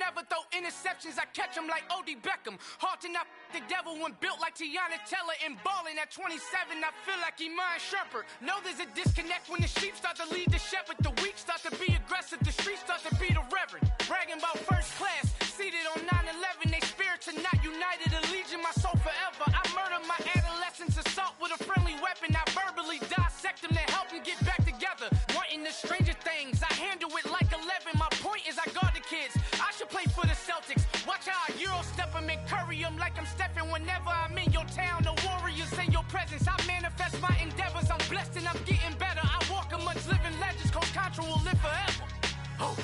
never throw interceptions. I catch them like O.D. Beckham. Hard to not the devil when built like Tiana Teller. And balling at 27, I feel like Iman Shumpert. Know there's a disconnect when the sheep start to lead the shepherd. The weak start to be aggressive. The streets start to be the reverend. Bragging about first class. Seated on 9/11. They spirits are not united. A legion, my soul forever. I murder my adolescence. Assault with a friendly weapon. I verbally dissect them to help them get back together. Wanting the stranger things. I handle it like 11. My point is I guard the kids. I should play for the Celtics. Watch how I Euro step them and curry them like I'm stepping. Whenever I'm in your town, the warriors in your presence. I manifest my endeavors. I'm blessed and I'm getting better. I walk amongst living legends. Coach Contra will live forever. Oh.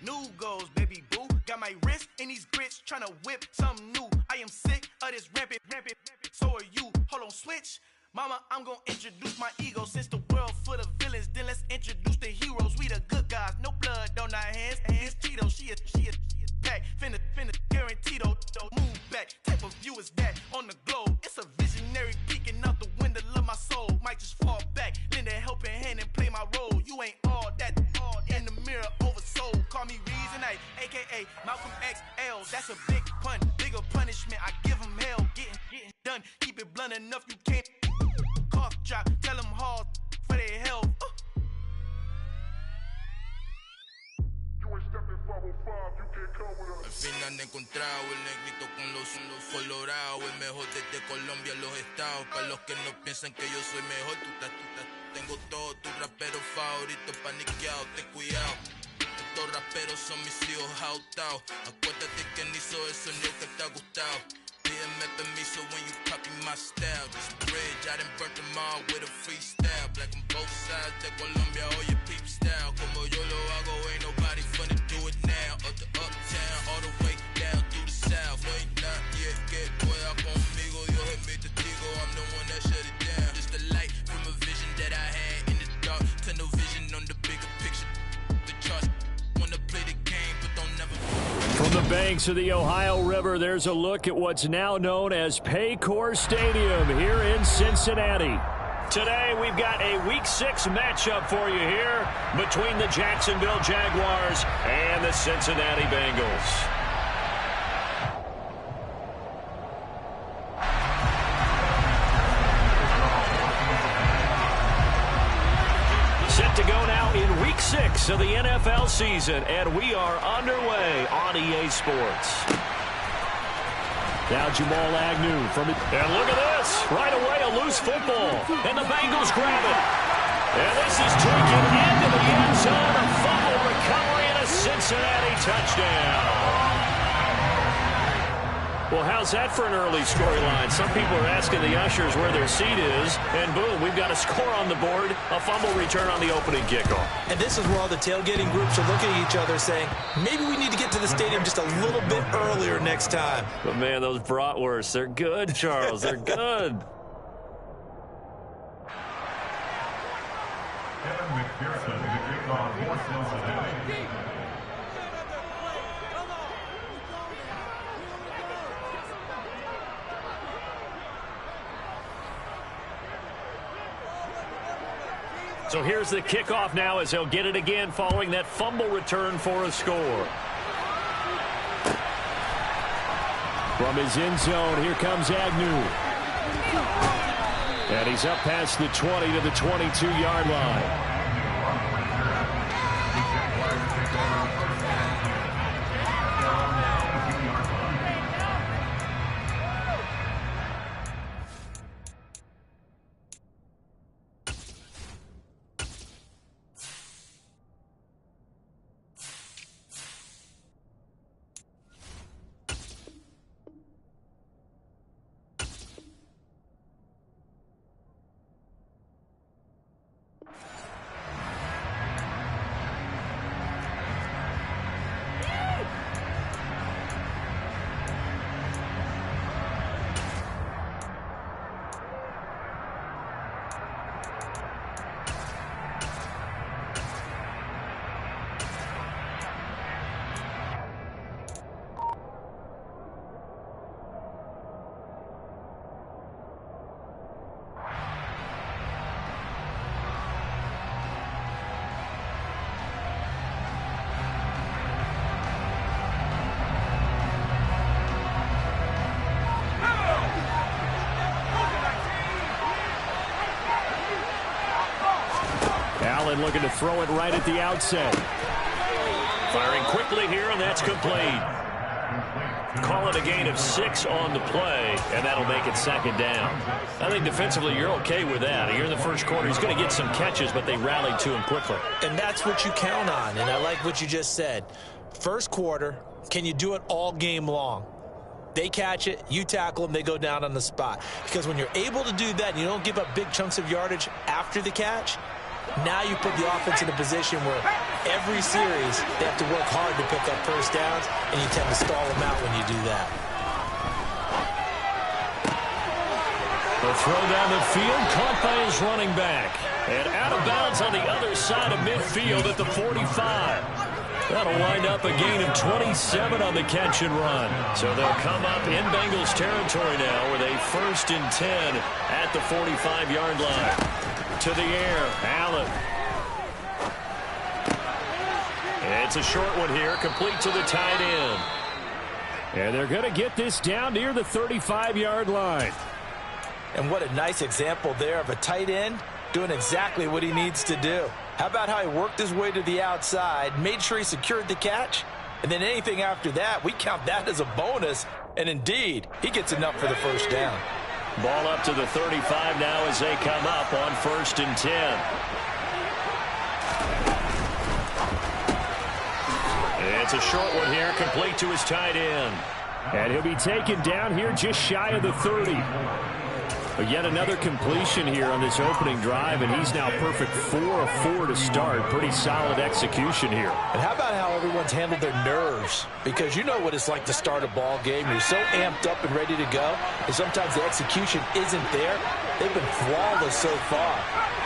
New goals, baby boo. Got my wrist in these grits, tryna whip something new. I am sick of this rampant. So are you. Hold on, switch. Mama, I'm gonna introduce my ego. Since the world full of villains, then let's introduce the heroes. We the good guys, no blood on our hands. Hands Tito, she is back. Finna, guaranteed. Move back. Type of view is that on the globe? It's a visionary peeking out the window of my soul. Might just fall back, lend a helping hand and play my role. You ain't all that in the mirror oversold. Call me Reason A, aka Malcolm XL. That's a big pun, bigger punishment. I give him hell, getting done. Keep it blunt enough, you can't cough drop. Tell them hard for their health. Al fin han encontrado el negrito con los colorados, el mejor desde Colombia, los estados. Para los que no piensan que yo soy mejor, tengo todos tus raperos favoritos paniqueados, ten cuidado. Estos raperos son mis hijos jautados. Acuérdate que ni hizo el sonido que te ha gustado. Pídeme permiso when you copy my style. This bridge, I done burnt them all with a freestyle. Black on both sides de Colombia, oye peep style. Como yo lo hago, ain't nobody finna do it now. Up to uptown, all the way down through the south. No hay nadie que pueda conmigo, Dios es mi testigo. I'm the one that shut it down. Just the light from a vision that I had in the dark. Tunnel vision on the bigger picture. The charts wanna play the game, but don't never. From the banks of the Ohio River, there's a look at what's now known as Paycor Stadium here in Cincinnati. Today, we've got a Week 6 matchup for you here between the Jacksonville Jaguars and the Cincinnati Bengals. Set to go now in Week 6 of the NFL season, and we are underway on EA Sports. Now Jamal Agnew from it. And look at this. Right away, a loose football. And the Bengals grab it. And this is taken into the end zone. A fumble recovery and a Cincinnati touchdown. Well, how's that for an early storyline? Some people are asking the ushers where their seat is. And boom, we've got a score on the board. A fumble return on the opening kickoff. And this is where all the tailgating groups are looking at each other saying, maybe we need to get to the stadium just a little bit earlier next time. But, man, those bratwursts, they're good, Charles. They're good. So here's the kickoff now as he'll get it again following that fumble return for a score. From his end zone, here comes Agnew. And he's up past the 20 to the 22-yard line. Allen looking to throw it right at the outset. Firing quickly here, and that's complete. Call it a gain of 6 on the play, and that'll make it second down. I think defensively you're okay with that. Here in the first quarter, he's going to get some catches, but they rallied to him quickly. And that's what you count on, and I like what you just said. First quarter, can you do it all game long? They catch it, you tackle them, they go down on the spot. Because when you're able to do that and you don't give up big chunks of yardage after the catch, now you put the offense in a position where every series they have to work hard to pick up first downs, and you tend to stall them out when you do that. The throw down the field, caught by his running back. And out of bounds on the other side of midfield at the 45. That'll wind up a gain of 27 on the catch and run. So they'll come up in Bengals territory now with a 1st and 10 at the 45-yard line. To the air, Allen. It's a short one here, complete to the tight end. And they're going to get this down near the 35-yard line. And what a nice example there of a tight end doing exactly what he needs to do. How about how he worked his way to the outside, made sure he secured the catch, and then anything after that, we count that as a bonus. And indeed, he gets enough for the first down. Ball up to the 35 now as they come up on 1st and 10. It's a short one here, complete to his tight end. And he'll be taken down here just shy of the 30. But yet another completion here on this opening drive, and he's now perfect 4 of 4 to start. Pretty solid execution here. And how about how everyone's handled their nerves? Because you know what it's like to start a ball game. You're so amped up and ready to go, and sometimes the execution isn't there. They've been flawless so far.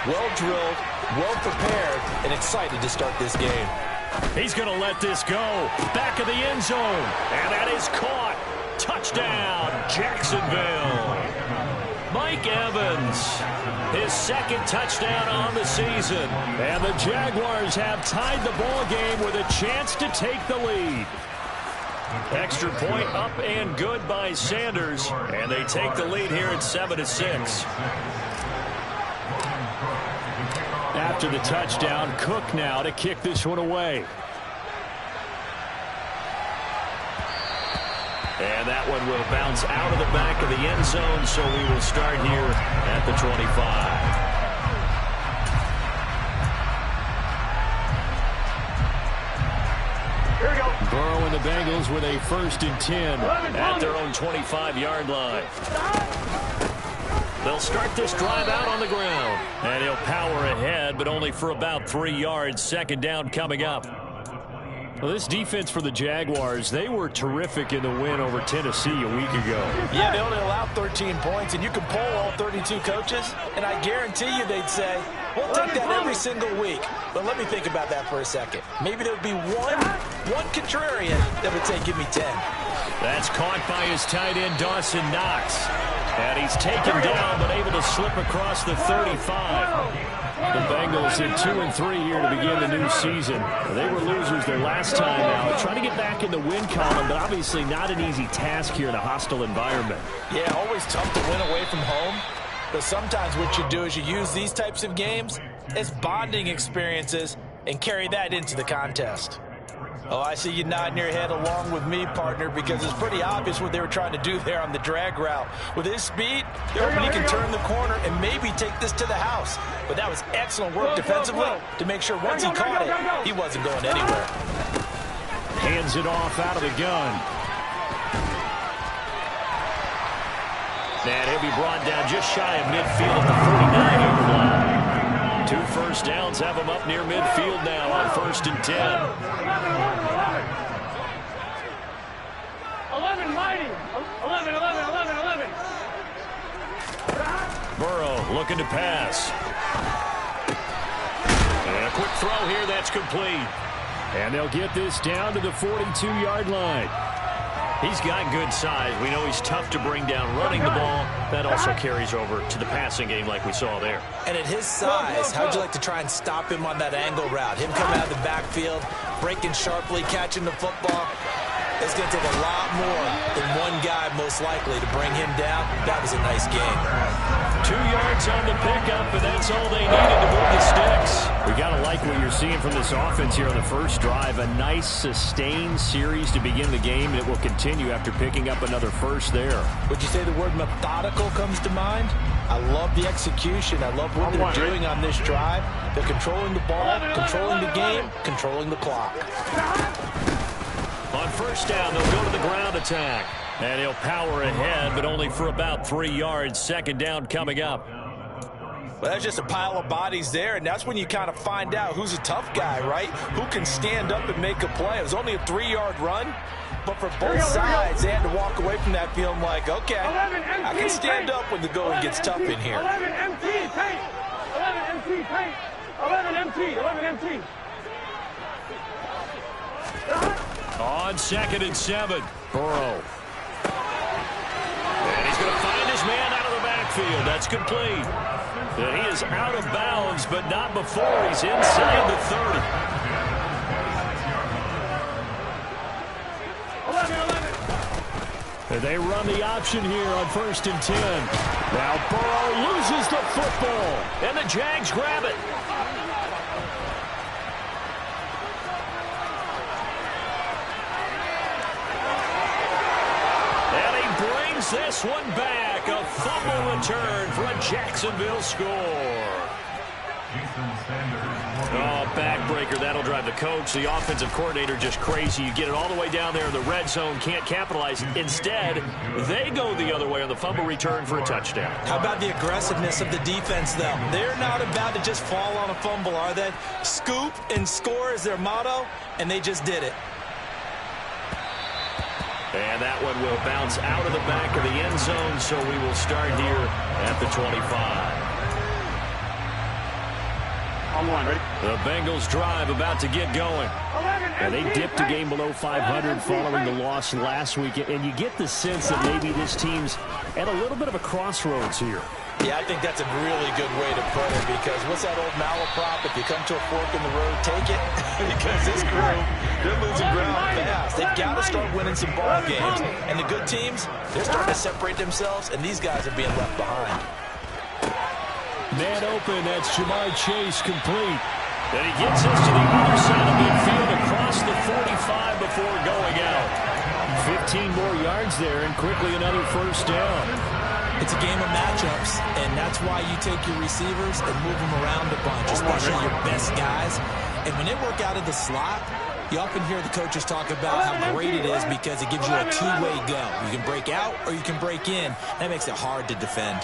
Well drilled, well prepared, and excited to start this game. He's going to let this go. Back of the end zone. And that is caught. Touchdown, Jacksonville. Mike Evans, his 2nd touchdown on the season. And the Jaguars have tied the ball game with a chance to take the lead. Extra point up and good by Sanders. And they take the lead here at 7-6. After the touchdown, Cook now to kick this one away. And that one will bounce out of the back of the end zone, so we will start here at the 25. Here we go. Burrow and the Bengals with a 1st and 10 at their own 25-yard line. They'll start this drive out on the ground. And he'll power ahead, but only for about 3 yards. 2nd down coming up. Well, this defense for the Jaguars, they were terrific in the win over Tennessee a week ago. Yeah, they only allowed 13 points, and you can poll all 32 coaches, and I guarantee you they'd say, we'll take that every single week. But let me think about that for a second. Maybe there would be one contrarian that would say, give me 10. That's caught by his tight end, Dawson Knox. And he's taken down, but able to slip across the 35. The Bengals in 2-3 here to begin the new season. They were losers their last time out. Trying to get back in the win column, but obviously not an easy task here in a hostile environment. Yeah, always tough to win away from home. But sometimes what you do is you use these types of games as bonding experiences and carry that into the contest. Oh, I see you nodding your head along with me, partner, because it's pretty obvious what they were trying to do there on the drag route. With his speed, they're hoping he can turn the corner and maybe take this to the house. But that was excellent work defensively to make sure once he caught it, he wasn't going anywhere. Hands it off out of the gun. And he'll be brought down just shy of midfield at the 49-yard line. 2 first downs have him up near midfield now on 1st and 10. 11, mighty. 11. Burrow looking to pass. And a quick throw here, that's complete. And they'll get this down to the 42-yard line. He's got good size. We know he's tough to bring down running the ball. That also carries over to the passing game like we saw there. And at his size, how'd you like to try and stop him on that angle route? Him coming out of the backfield, breaking sharply, catching the football. It's going to take a lot more than one guy, most likely, to bring him down. That was a nice game. 2 yards on the pickup, and that's all they needed to move the sticks. We got to like what you're seeing from this offense here on the first drive. A nice, sustained series to begin the game, and it will continue after picking up another first there. Would you say the word methodical comes to mind? I love the execution. I love what they're doing on this drive. They're controlling the ball, controlling the game, controlling the clock. On first down, they'll go to the ground attack. And he'll power ahead, but only for about 3 yards. Second down coming up. Well, that's just a pile of bodies there, and that's when you kind of find out who's a tough guy, right? Who can stand up and make a play. It was only a 3-yard run, but for both sides, they had to walk away from that feeling like, okay, I can stand up when the going gets tough in here. 11 MT, paint. 11 MT, paint. 11 MT, 11 MT. On 2nd and 7, Burrow. And he's going to find his man out of the backfield. That's complete. And he is out of bounds, but not before he's inside the 30. 11. And they run the option here on 1st and 10. Now Burrow loses the football, and the Jags grab it. This one back, a fumble return for a Jacksonville score. Oh, backbreaker, that'll drive the coach, the offensive coordinator, just crazy. You get it all the way down there in the red zone, can't capitalize. Instead, they go the other way on the fumble return for a touchdown. How about the aggressiveness of the defense, though? They're not about to just fall on a fumble, are they? Scoop and score is their motto, and they just did it. And that one will bounce out of the back of the end zone, so we will start here at the 25. The Bengals drive about to get going. And they dipped a game below 500 following the loss last week. And you get the sense that maybe this team's at a little bit of a crossroads here. Yeah, I think that's a really good way to put it, because what's that old malaprop? If you come to a fork in the road, take it. Because this group, they're losing ground fast. They've got to start winning some ball games. And the good teams, they're starting to separate themselves, and these guys are being left behind. Man open, that's Jamar Chase complete. And he gets us to the other side of midfield across the 45 before going out. 15 more yards there, and quickly another first down. It's a game of matchups, and that's why you take your receivers and move them around a bunch, especially your best guys. And when they work out of the slot, you often hear the coaches talk about how great it is because it gives you a two-way go. You can break out or you can break in. That makes it hard to defend.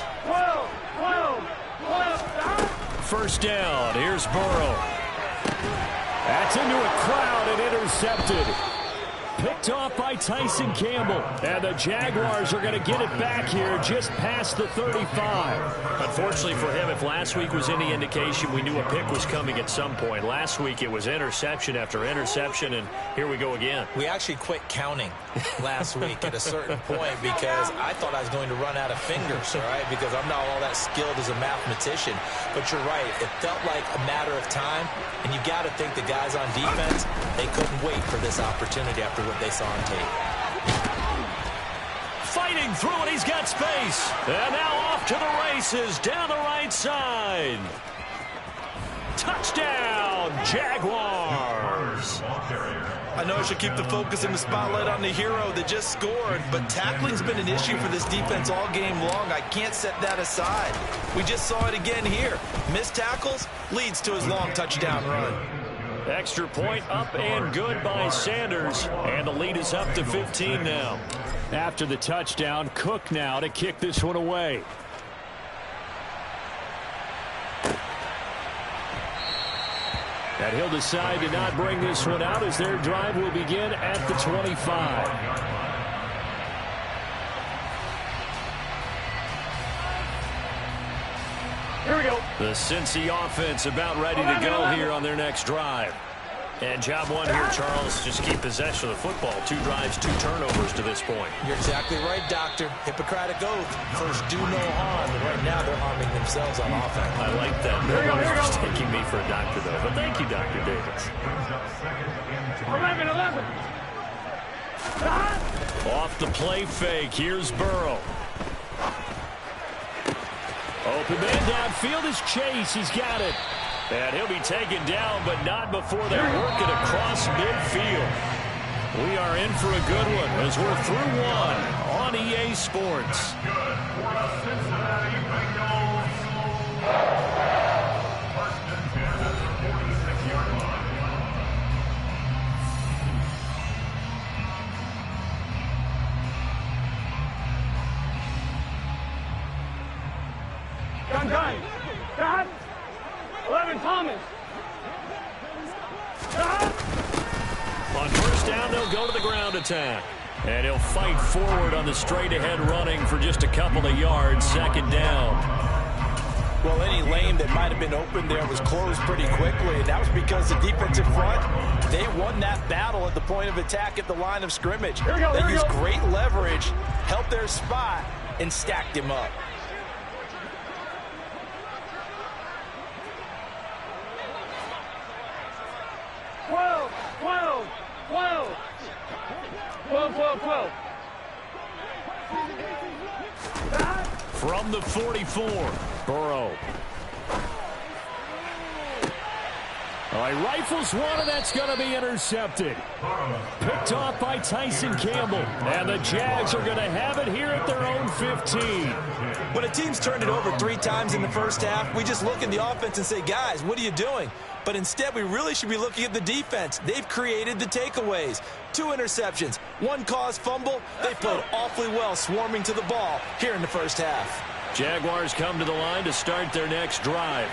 First down, here's Burrow. That's into a crowd and intercepted. Picked off by Tyson Campbell. And the Jaguars are going to get it back here just past the 35. Unfortunately for him, if last week was any indication, we knew a pick was coming at some point. Last week it was interception after interception, and here we go again. We actually quit counting last week at a certain point because I thought I was going to run out of fingers, all right, because I'm not all that skilled as a mathematician. But you're right. It felt like a matter of time, and you got to think the guys on defense, they couldn't wait for this opportunity after what they saw on tape. Fighting through it, he's got space. And now off to the races down the right side. Touchdown, Jaguars. I know I should keep the focus and the spotlight on the hero that just scored, but tackling's been an issue for this defense all game long. I can't set that aside. We just saw it again here. Missed tackles leads to his long touchdown run. Extra point up and good by Sanders. And the lead is up to 15 now. After the touchdown, Cook now to kick this one away. And he'll decide to not bring this one out as their drive will begin at the 25. Here we go. The Cincy offense about ready to go here on their next drive. And job one here, Charles, just keep possession of the football. 2 drives, 2 turnovers to this point. You're exactly right, Doctor. Hippocratic oath. First, do no harm. And right now, they're harming themselves on offense. I like that. No one is mistaking me for a doctor, though. But thank you, Dr. Davis. 11. Off the play fake. Here's Burrow. Open man downfield is Chase. He's got it. And he'll be taken down, but not before they work it across midfield. We are in for a good one as we're through one on EA Sports. Gun. 11 Thomas. On first down, they'll go to the ground attack. And he'll fight forward on the straight-ahead running for just a couple of yards. Second down. Well, any lane that might have been open there was closed pretty quickly. And that was because the defensive front, they won that battle at the point of attack at the line of scrimmage. They used great leverage, helped their spot, and stacked him up. From the 44, Burrow. He rifles one, and that's going to be intercepted. Picked off by Tyson Campbell. And the Jags are going to have it here at their own 15. When a team's turned it over 3 times in the first half, we just look at the offense and say, guys, what are you doing? But instead, we really should be looking at the defense. They've created the takeaways. 2 interceptions, 1 caused fumble. They played awfully well swarming to the ball here in the first half. Jaguars come to the line to start their next drive.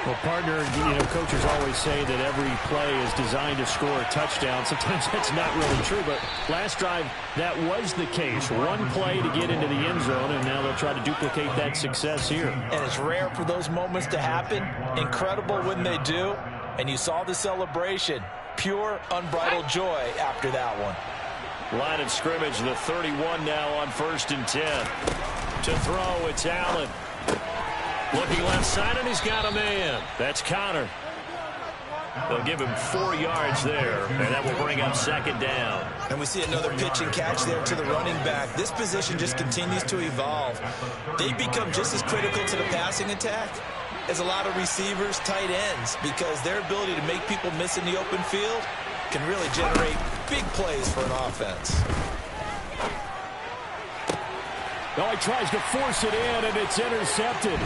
Well, partner, coaches always say that every play is designed to score a touchdown. Sometimes that's not really true, but last drive, that was the case. 1 play to get into the end zone, and now they'll try to duplicate that success here. And it's rare for those moments to happen. Incredible when they do. And you saw the celebration. Pure, unbridled joy after that one. Line of scrimmage, the 31 now on 1st and 10. To throw, it's Allen. Looking left side, and he's got a man. That's Connor. They'll give him 4 yards there, and that will bring up 2nd down. And we see another pitch and catch there to the running back. This position just continues to evolve. They've become just as critical to the passing attack as a lot of receivers, tight ends, because their ability to make people miss in the open field can really generate big plays for an offense. He tries to force it in, and it's intercepted.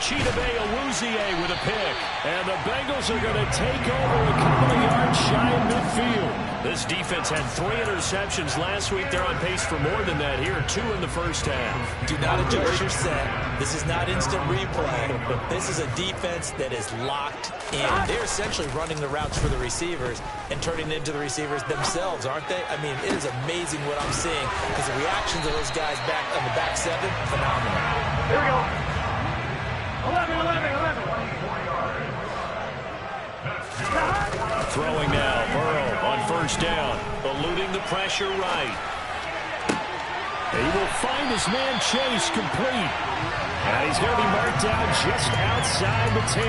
Chidobe Awuzie with a pick. And the Bengals are going to take over a couple of yards shy of midfield. This defense had 3 interceptions last week. They're on pace for more than that here. 2 in the first half. Do not adjust your set. This is not instant replay. This is a defense that is locked in. They're essentially running the routes for the receivers and turning it into the receivers themselves, aren't they? I mean, it is amazing what I'm seeing because the reactions of those guys back on the back 7, phenomenal. Here we go. 11. Throwing now, Burrow on first down, eluding the pressure right. He will find his man Chase complete. And he's going to be marked down just outside the 10.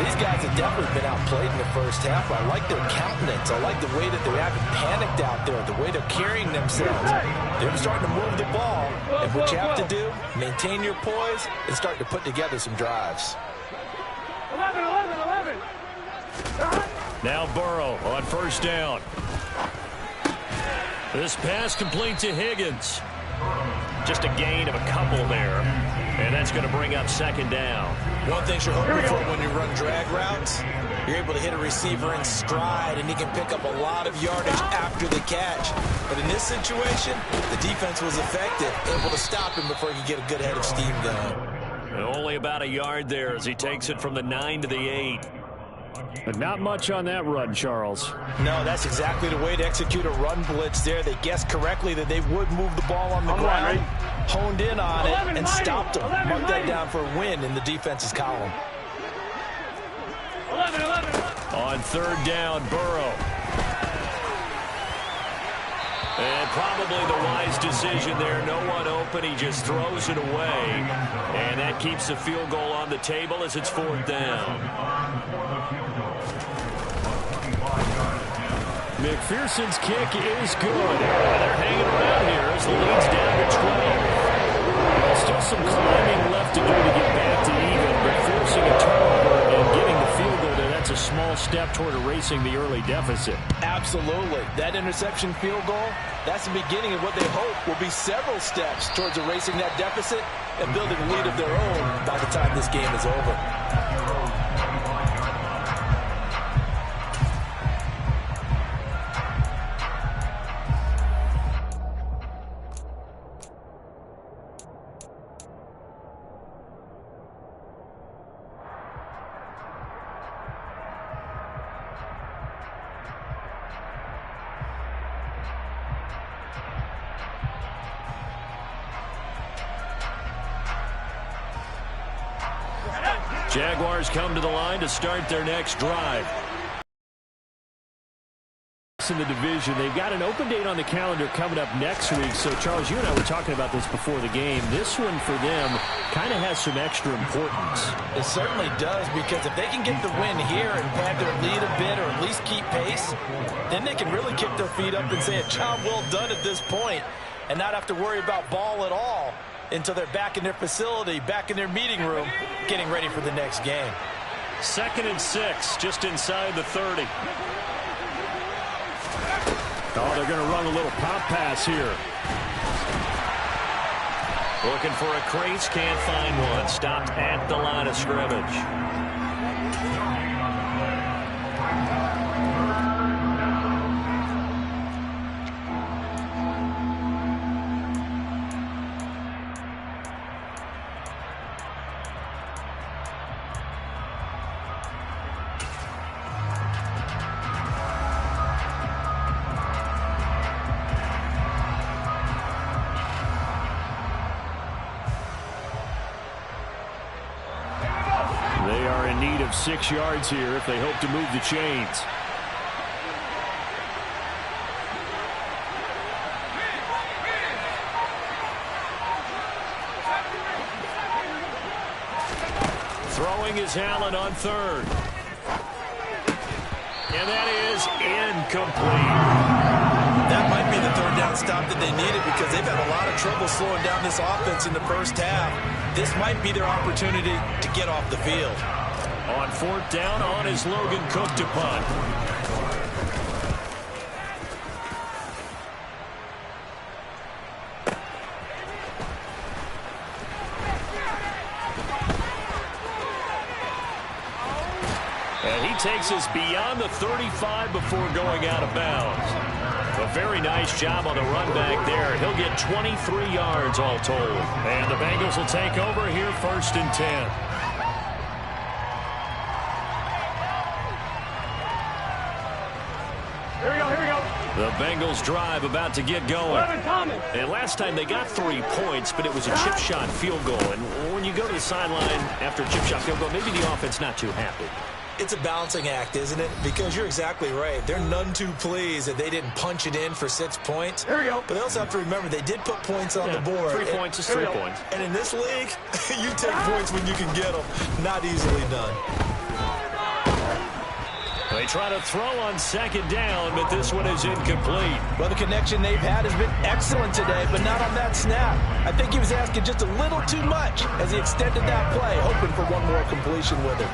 These guys have definitely been outplayed in the first half. I like their countenance. I like the way that they haven't panicked out there, the way they're carrying themselves. They're starting to move the ball. And what you have to do, maintain your poise and start to put together some drives. 11. Now Burrow on first down. This pass complete to Higgins. Just a gain of a couple there. And that's going to bring up 2nd down. One thing you're hoping for when you run drag routes, you're able to hit a receiver in stride, and he can pick up a lot of yardage after the catch. But in this situation, the defense was effective, able to stop him before he could get a good head of steam going. And only about a yard there as he takes it from the 9 to the 8. But not much on that run, Charles. No, that's exactly the way to execute a run blitz there. They guessed correctly that they would move the ball on the ground, honed in on it, and stopped them. Mark that down for a win in the defense's column. 11. On 3rd down, Burrow. And probably the wise decision there. No one open. He just throws it away. And that keeps the field goal on the table as it's 4th down. McPherson's kick is good. And they're hanging around here as the lead's down to 12. Well, still some climbing left to do to get back to even, but forcing a turnover and getting the field goal there, that's a small step toward erasing the early deficit. Absolutely. That interception field goal, that's the beginning of what they hope will be several steps towards erasing that deficit and building a lead of their own by the time this game is over. Jaguars come to the line to start their next drive. In the division, they've got an open date on the calendar coming up next week. So, Charles, you and I were talking about this before the game. This one for them kind of has some extra importance. It certainly does, because if they can get the win here and pad their lead a bit or at least keep pace, then they can really kick their feet up and say a job well done at this point and not have to worry about ball at all until they're back in their facility, back in their meeting room, getting ready for the next game. 2nd and 6, just inside the 30. Oh, they're going to run a little pop pass here. Looking for a crease, can't find one. Stopped at the line of scrimmage. They are in need of 6 yards here if they hope to move the chains. Throwing is Allen on 3rd. And that is incomplete. That might be the 3rd down stop that they needed, because they've had a lot of trouble slowing down this offense in the first half. This might be their opportunity to get off the field. On 4th down, on is Logan Cook to punt. And he takes us beyond the 35 before going out of bounds. A very nice job on the run back there. He'll get 23 yards all told. And the Bengals will take over here 1st and 10. Here we go. The Bengals drive about to get going. And last time they got 3 points, but it was a chip shot field goal. And when you go to the sideline after a chip shot field goal, maybe the offense not too happy. It's a balancing act, isn't it? Because you're exactly right. They're none too pleased that they didn't punch it in for 6 points. Here we go. But they also have to remember they did put points on the board. 3 points is 3 points. And in this league, you take points when you can get them. Not easily done. They try to throw on 2nd down, but this one is incomplete. Well, the connection they've had has been excellent today, but not on that snap. I think he was asking just a little too much as he extended that play, hoping for one more completion with it.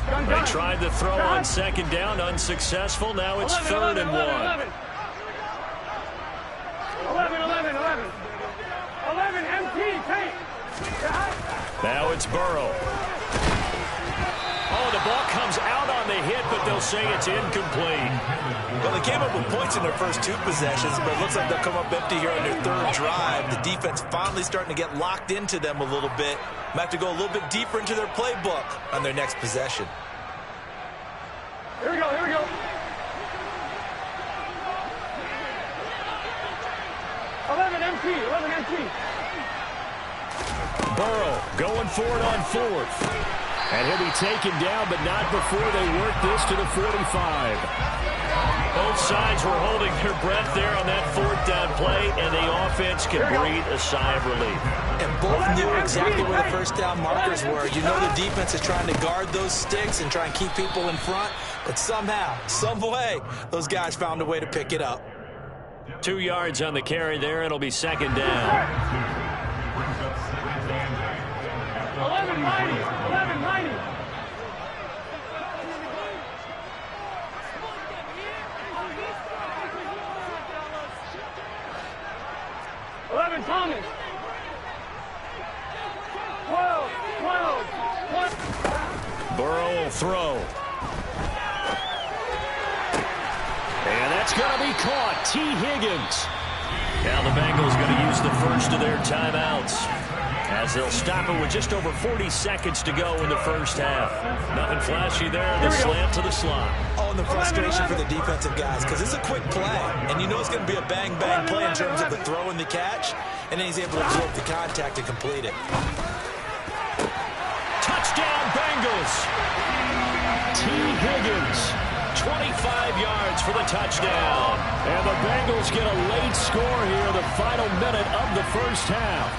They tried to throw on 2nd down, unsuccessful. Now it's 3rd and 1. 11, empty, take. Now it's Burrow. Oh, the ball comes out on the hit, but they'll say it's incomplete. Well, they came up with points in their first 2 possessions, but it looks like they'll come up empty here on their 3rd drive. The defense finally starting to get locked into them a little bit. Might have to go a little bit deeper into their playbook on their next possession. Here we go. 11 empty. Burrow going for it on 4th. And he'll be taken down, but not before they work this to the 45. Both sides were holding their breath there on that 4th down play, and the offense can breathe a sigh of relief. And both knew exactly where the first down markers were. You know the defense is trying to guard those sticks and try and keep people in front, but somehow, some way, those guys found a way to pick it up. 2 yards on the carry there. It'll be 2nd down. 1190. 1190. 11 Thomas. 12. Burrow will throw. And that's going to be caught. T. Higgins. Now the Bengals going to use the first of their timeouts, as they'll stop it with just over 40 seconds to go in the first half. Nothing flashy there. The slant to the slot. Oh, and the frustration for the defensive guys, because it's a quick play, and you know it's going to be a bang-bang play in terms of the throw and the catch, and then he's able to absorb the contact and complete it. Touchdown, Bengals. T. Higgins, 25 yards for the touchdown. And the Bengals get a late score here, the final minute of the first half.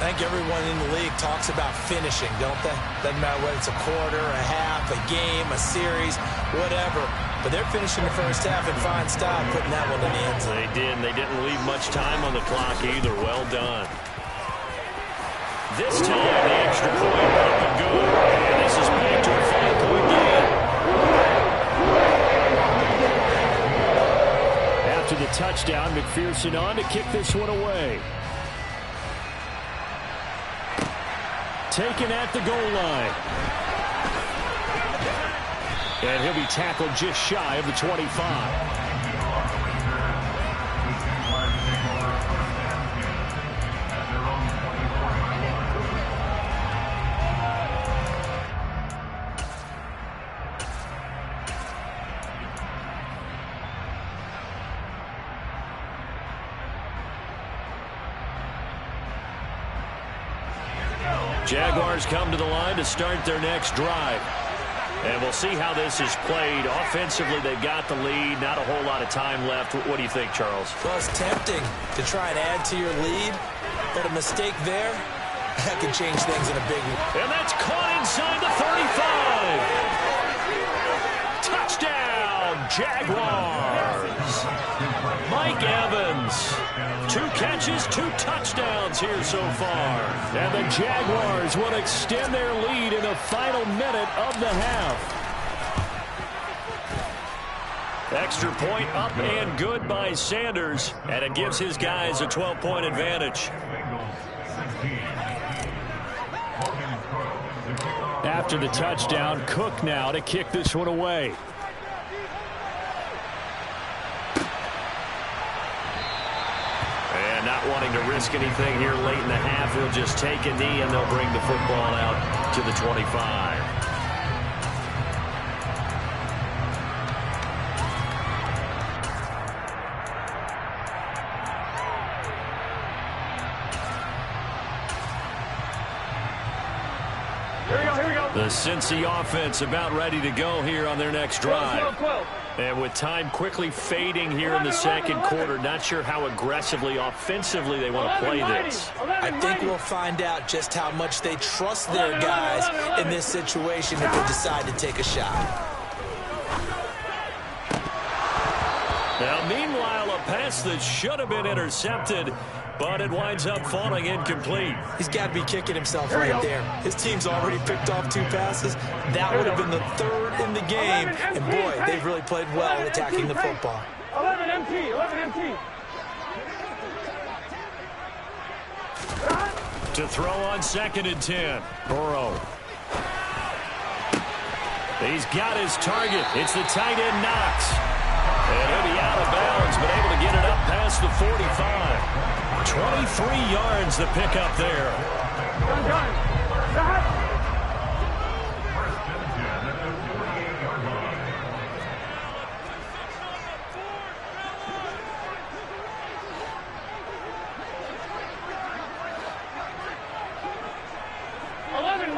I think everyone in the league talks about finishing, don't they? Doesn't matter whether it's a quarter, a half, a game, a series, whatever. But they're finishing the first half in fine style, putting that one in the end zone. They did, and they didn't leave much time on the clock either. Well done. This time, the extra point up and good. And this is back to a 5-point game. After the touchdown, McPherson on to kick this one away. Taken at the goal line. And he'll be tackled just shy of the 25. Jaguars come to the line to start their next drive. And we'll see how this is played. Offensively, they've got the lead. Not a whole lot of time left. What do you think, Charles? Well, it's tempting to try and add to your lead, but a mistake there, that can change things in a big way. And that's caught inside the 35. Touchdown, Jaguars. Mike Evans. 2 catches, 2 touchdowns here so far. And the Jaguars will extend their lead in the final minute of the half. Extra point up and good by Sanders, and it gives his guys a 12-point advantage. After the touchdown, Cook now to kick this one away. And not wanting to risk anything here late in the half, he'll just take a knee and they'll bring the football out to the 25. Here we go. The Cincy offense about ready to go here on their next drive. 12. And with time quickly fading here in the second quarter, not sure how aggressively, offensively they want to play this. I think we'll find out just how much they trust their guys in this situation if they decide to take a shot. Now, meanwhile, a pass that should have been intercepted, but it winds up falling incomplete. He's got to be kicking himself right there. His team's already picked off 2 passes. That would have been the 3rd in the game. And, boy, they've really played well attacking the football. 11 MT. 11 MT. To throw on 2nd and 10. Burrow. He's got his target. It's the tight end Knox. And he'll be out of bounds, but able to get it up past the 45. 23 yards the pickup there.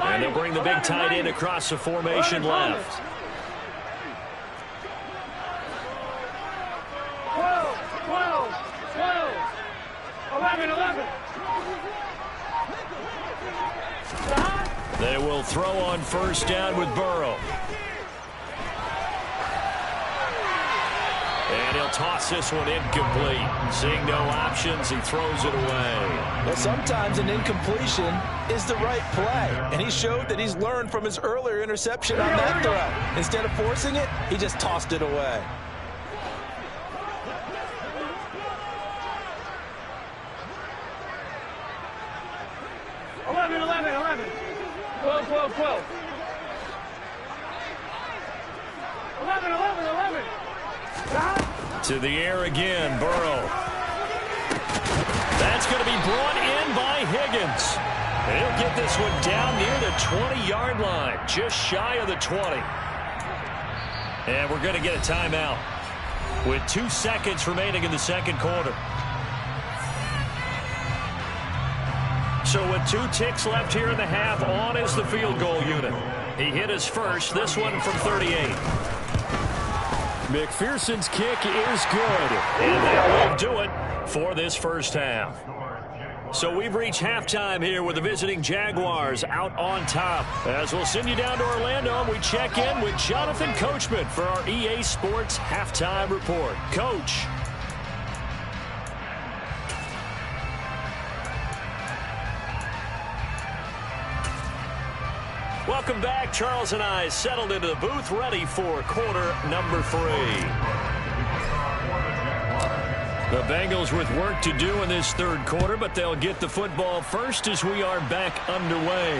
And they'll bring the big tight end across the formation left. 11. They will throw on first down with Burrow. And he'll toss this one incomplete. Seeing no options, he throws it away. Well, sometimes an incompletion is the right play. And he showed that he's learned from his earlier interception on that throw. Instead of forcing it, he just tossed it away. To the air again, Burrow. That's going to be brought in by Higgins. And he'll get this one down near the 20-yard line, just shy of the 20. And we're going to get a timeout with 2 seconds remaining in the second quarter. So with 2 ticks left here in the half, on is the field goal unit. He hit his first, this one from 38. McPherson's kick is good. And that will do it for this first half. So we've reached halftime here with the visiting Jaguars out on top. As we'll send you down to Orlando, we check in with Jonathan Coachman for our EA Sports Halftime Report. Coach. Welcome back. Charles and I settled into the booth, ready for quarter number 3. The Bengals with work to do in this third quarter, but they'll get the football first as we are back underway.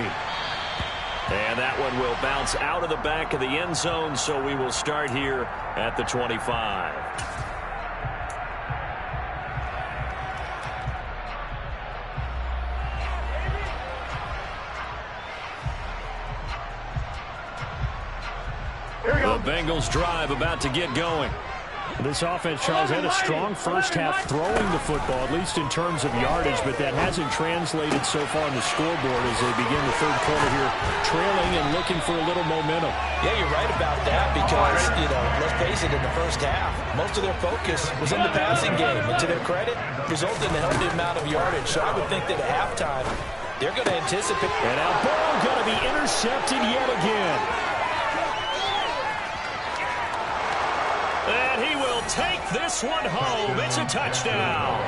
And that one will bounce out of the back of the end zone, so we will start here at the 25. The Bengals drive about to get going. This offense, Charles, had a strong first half throwing the football, at least in terms of yardage, but that hasn't translated so far on the scoreboard as they begin the third quarter here, trailing and looking for a little momentum. Yeah, you're right about that because, let's face it, in the first half, most of their focus was in the passing game. And to their credit, resulted in a healthy amount of yardage. So I would think that at halftime, they're going to anticipate. And now Burrow going to be intercepted yet again. And he will take this one home. It's a touchdown.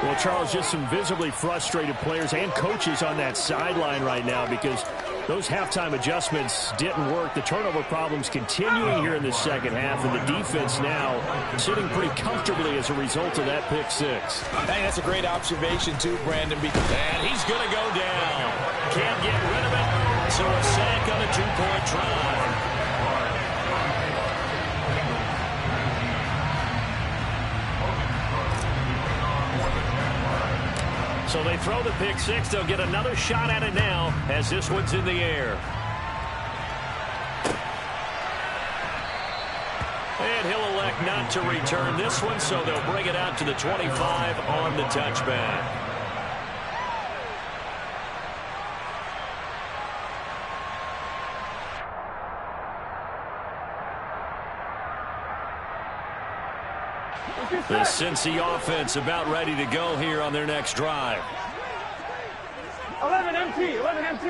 Well, Charles, just some visibly frustrated players and coaches on that sideline right now because those halftime adjustments didn't work. The turnover problems continuing here in the second half, and the defense now sitting pretty comfortably as a result of that pick 6. I think that's a great observation, too, Brandon. And he's going to go down. Can't get rid of it. So a sack on a 2-point try. So they throw the pick 6. They'll get another shot at it now as this one's in the air. And he'll elect not to return this one, so they'll bring it out to the 25 on the touchback. The Cincy offense about ready to go here on their next drive. 11 MT. 11 MT,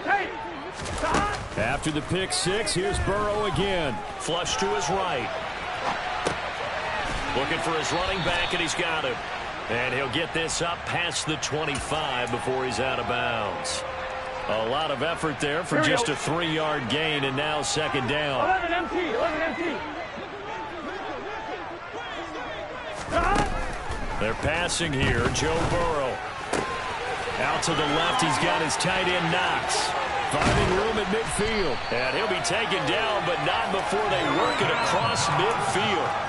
take. After the pick 6, here's Burrow again. Flush to his right. Looking for his running back, and he's got him. And he'll get this up past the 25 before he's out of bounds. A lot of effort there for just a 3-yard gain, and now second down. 11 MT. They're passing here. Joe Burrow. Out to the left, he's got his tight end Knox. Finding room at midfield. And he'll be taken down, but not before they work it across midfield.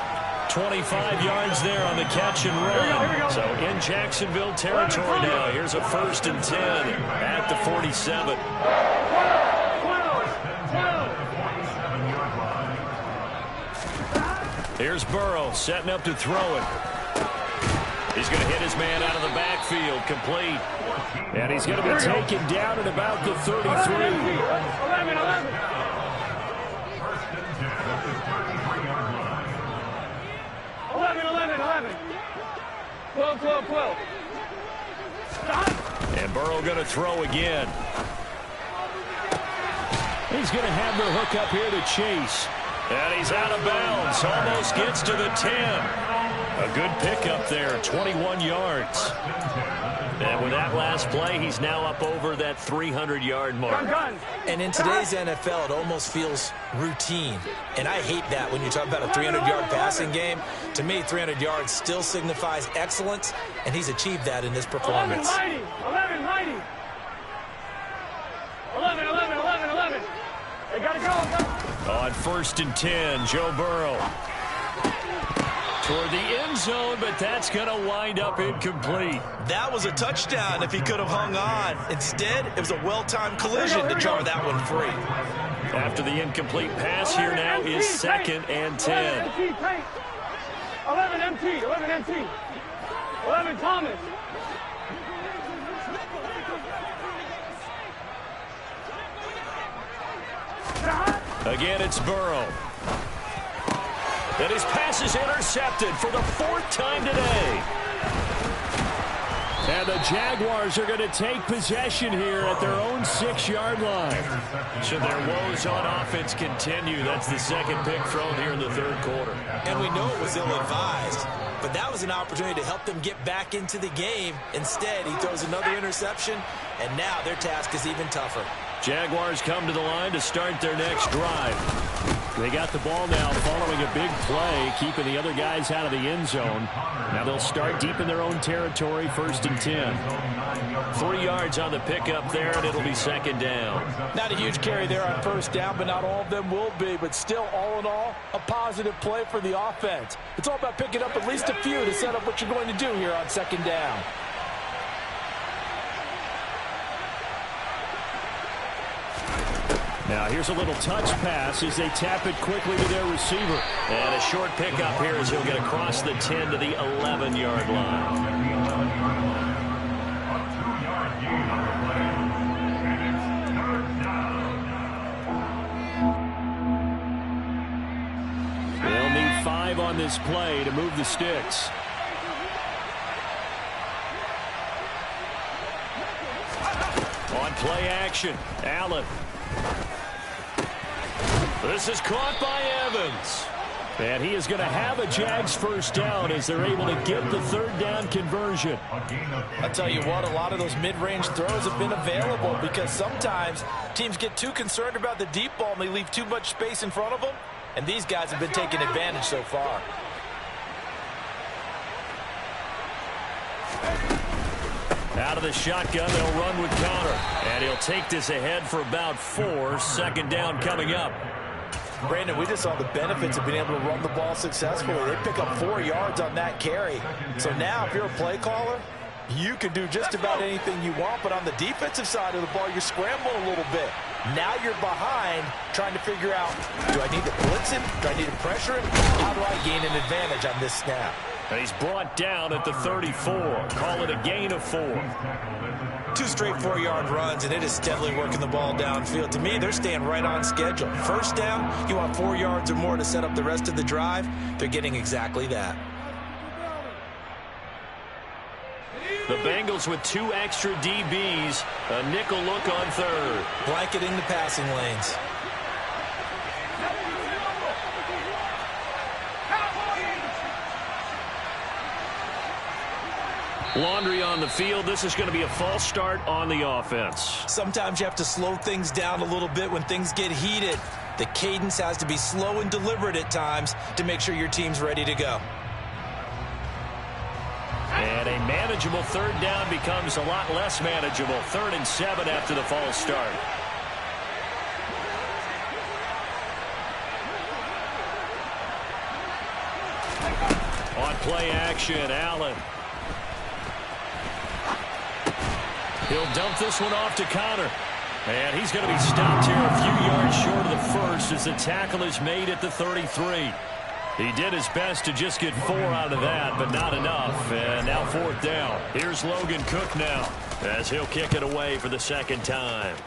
25 yards there on the catch and run. So in Jacksonville territory now. Here's a 1st and 10 at the 47. Here's Burrow setting up to throw it. He's going to hit his man out of the backfield, complete. And he's going to be taken down at about the 33. 11. 12. And Burrow going to throw again. He's going to have the hook up here to Chase. And he's out of bounds. Almost gets to the 10. A good pickup there, 21 yards. And with that last play, he's now up over that 300-yard mark. And in today's NFL, it almost feels routine. And I hate that when you talk about a 300-yard passing game. To me, 300 yards still signifies excellence, and he's achieved that in this performance. 11. They got to go. On 1st and 10, Joe Burrow. Toward the end zone, but that's going to wind up incomplete. That was a touchdown if he could have hung on. Instead, it was a well-timed collision to jar that one free. After the incomplete pass, here now is 2nd and 10. 11 MT. 11 Thomas. Again, it's Burrow. And his pass is intercepted for the 4th time today. And the Jaguars are going to take possession here at their own 6-yard line. Should their woes on offense continue, that's the 2nd pick thrown here in the 3rd quarter. And we know it was ill-advised, but that was an opportunity to help them get back into the game. Instead, he throws another interception, and now their task is even tougher. Jaguars come to the line to start their next drive. They got the ball now following a big play, keeping the other guys out of the end zone. Now they'll start deep in their own territory, 1st and 10. 3 yards on the pickup there, and it'll be 2nd down. Not a huge carry there on 1st down, but not all of them will be. But still, all in all, a positive play for the offense. It's all about picking up at least a few to set up what you're going to do here on 2nd down. Now here's a little touch pass as they tap it quickly to their receiver. And a short pickup here as he'll get across the 10 to the 11-yard line. They'll need 5 on this play to move the sticks. On play action, Allen. This is caught by Evans. And he is going to have a Jags 1st down as they're able to get the 3rd down conversion. I'll tell you what, a lot of those mid-range throws have been available because sometimes teams get too concerned about the deep ball and they leave too much space in front of them. And these guys have been taking advantage so far. Out of the shotgun, they'll run with counter. And he'll take this ahead for about 4. 2nd down coming up. Brandon, we just saw the benefits of being able to run the ball successfully. They pick up 4 yards on that carry. So now, if you're a play caller, you can do just about anything you want. But on the defensive side of the ball, you're scrambling a little bit. Now you're behind trying to figure out, do I need to blitz him? Do I need to pressure him? How do I gain an advantage on this snap? And he's brought down at the 34. Call it a gain of 4. 2 straight 4-yard runs, and it is steadily working the ball downfield. To me, they're staying right on schedule. 1st down, you want 4 yards or more to set up the rest of the drive. They're getting exactly that. The Bengals with 2 extra DBs. A nickel look on 3rd. Blanketing the passing lanes. Laundry on the field. This is going to be a false start on the offense. Sometimes you have to slow things down a little bit when things get heated. The cadence has to be slow and deliberate at times to make sure your team's ready to go. And a manageable 3rd down becomes a lot less manageable. 3rd and 7 after the false start. On play action, Allen. He'll dump this one off to Connor. And he's going to be stopped here a few yards short of the 1st as the tackle is made at the 33. He did his best to just get 4 out of that, but not enough. And now 4th down. Here's Logan Cook now, as he'll kick it away for the 2nd time.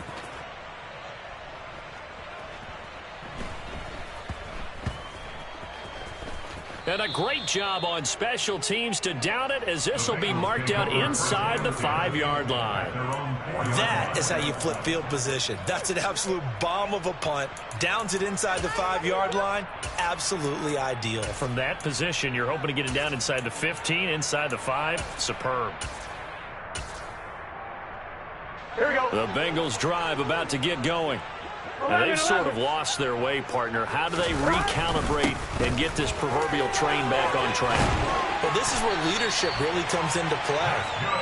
And a great job on special teams to down it, as this will be marked out inside the 5-yard line. That is how you flip field position. That's an absolute bomb of a punt. Downs it inside the 5-yard line. Absolutely ideal. From that position, you're hoping to get it down inside the 15, inside the 5. Superb. Here we go. The Bengals drive about to get going. Now, they've sort of lost their way, partner. How do they recalibrate and get this proverbial train back on track? Well, this is where leadership really comes into play.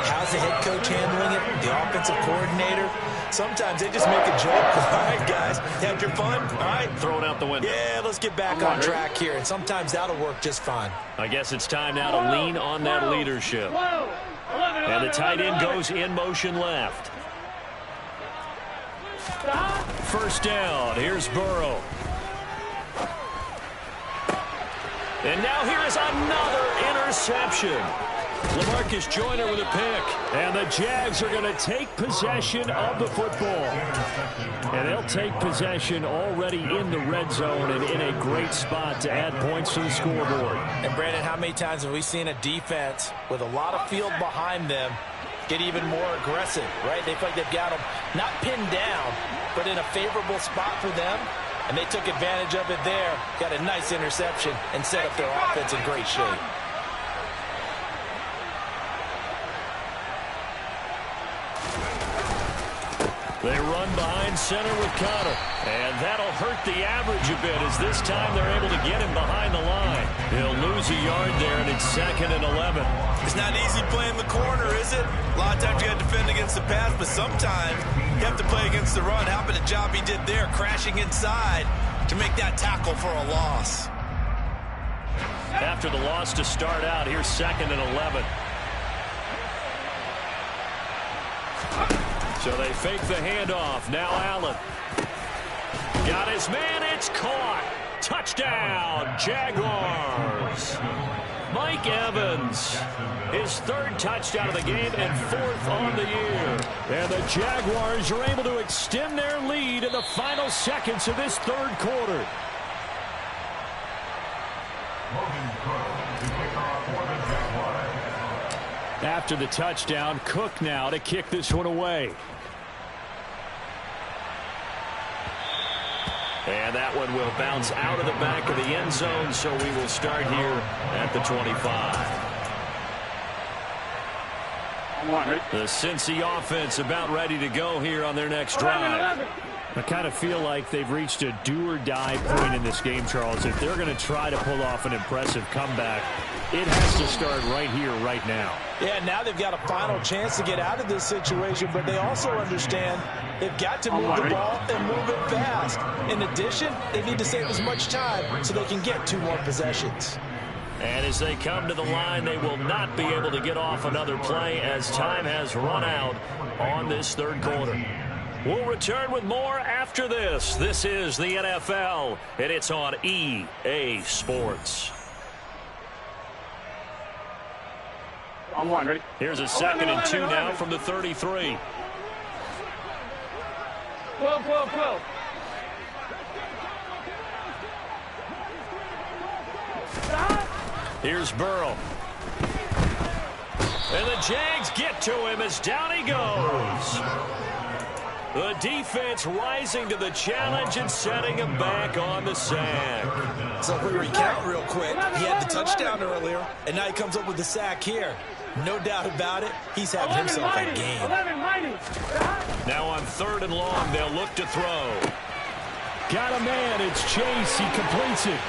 How's the head coach handling it? The offensive coordinator? Sometimes they just make a joke. All right, guys, had your fun? All right. Throw it out the window. Yeah, let's get back on track here. And sometimes that'll work just fine. I guess it's time now to lean on that leadership. And the tight end goes in motion left. 1st down. Here's Burrow. And now here is another interception. LaMarcus Joyner with a pick. And the Jags are going to take possession of the football. And they'll take possession already in the red zone and in a great spot to add points to the scoreboard. And, Brandon, how many times have we seen a defense with a lot of field behind them get even more aggressive, right? They feel like they've got them not pinned down, but in a favorable spot for them, and they took advantage of it there, got a nice interception, and set up their offense in great shape. They run behind center with Connor, and that'll hurt the average a bit, as this time they're able to get him behind the line. He'll lose a yard there, and it's 2nd and 11. It's not easy playing the corner, is it? A lot of times you got to defend against the pass, but sometimes you have to play against the run. How about the job he did there, crashing inside to make that tackle for a loss? After the loss to start out, here's 2nd and 11. So they fake the handoff. Now Allen. Got his man. It's caught. Touchdown, Jaguars. Mike Evans, his 3rd touchdown of the game and 4th on the year. And the Jaguars are able to extend their lead in the final seconds of this 3rd quarter. After the touchdown, Cook now to kick this one away. And that one will bounce out of the back of the end zone, so we will start here at the 25. The Cincy offense about ready to go here on their next drive. I kind of feel like they've reached a do-or-die point in this game, Charles. If they're going to try to pull off an impressive comeback, it has to start right here, right now. Yeah, now they've got a final chance to get out of this situation, but they also understand they've got to move the ball and move it fast. In addition, they need to save as much time so they can get 2 more possessions. And as they come to the line, they will not be able to get off another play as time has run out on this 3rd quarter. We'll return with more after this. This is the NFL, and it's on EA Sports. Ready? Here's a 2nd and 2 now from the 33. 12. Here's Burrow. And the Jags get to him as down he goes. The defense rising to the challenge and setting him back on the sack. So if we recount real quick, he had the touchdown earlier, and now he comes up with the sack here. No doubt about it, he's having himself a game. Now on 3rd and long, they'll look to throw. Got a man, it's Chase, he completes it.